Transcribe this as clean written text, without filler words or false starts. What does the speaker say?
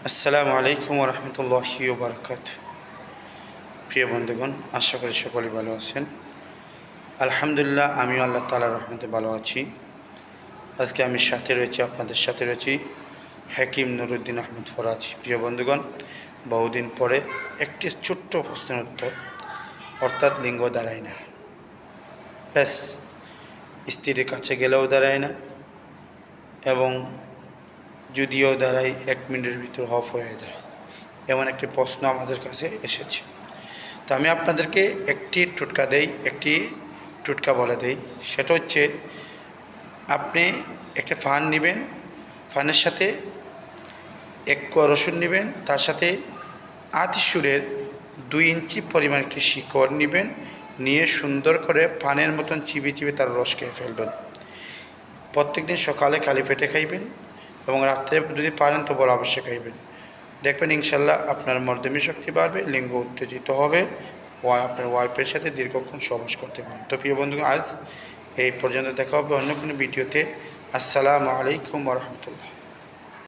আসসালামু আলাইকুম রহমতুল্লাহি বারকাত। প্রিয় বন্ধুগণ, আশা করি সকলেই ভালো আছেন। আলহামদুলিল্লাহ, আমিও আল্লাহ তাআলার রহমতে ভালো আছি। আজকে আমি আপনাদের সাথে রয়েছি হাকিম নুরুদ্দিন আহমদ ফরাজ। প্রিয় বন্ধুগণ, বহুদিন পরে একটি ছোট্ট প্রশ্নের উত্তর, অর্থাৎ লিঙ্গ দাঁড়ায় না। ব্যাস, স্ত্রীর কাছে গেলেও দাঁড়ায় না, এবং যদিও দাঁড়ায় 1 মিনিটের ভিতর অফ হয়ে যায়, এমন একটি প্রশ্ন আমাদের কাছে এসেছে। তো আমি আপনাদেরকে একটি টোটকা বলে দেই। সেটা হচ্ছে, আপনি একটা ফান নেবেন, ফানের সাথে 1 কোয়া রসুন নেবেন, তার সাথে আতিসুরের 2 ইঞ্চি পরিমাণ একটি শিকড় নেবেন, নিয়ে সুন্দর করে পানের মতন চিবিয়ে চিবিয়ে তার রস খেয়ে ফেলবেন। প্রত্যেকদিন সকালে খালি পেটে খাইবেন, এবং রাত্রে যদি পারেন তো বড় অবশ্যই খাইবেন। দেখবেন ইনশাল্লাহ আপনার মর্দমী শক্তি বাড়বে, লিঙ্গ উত্তেজিত হবে, আপনার ওয়াইফের সাথে দীর্ঘক্ষণ সহবাস করতে পারেন। তো প্রিয় বন্ধু, আজ এই পর্যন্ত। দেখা হবে অন্য কোনো ভিডিওতে। আসসালামু আলাইকুম রহমতুল্লাহ।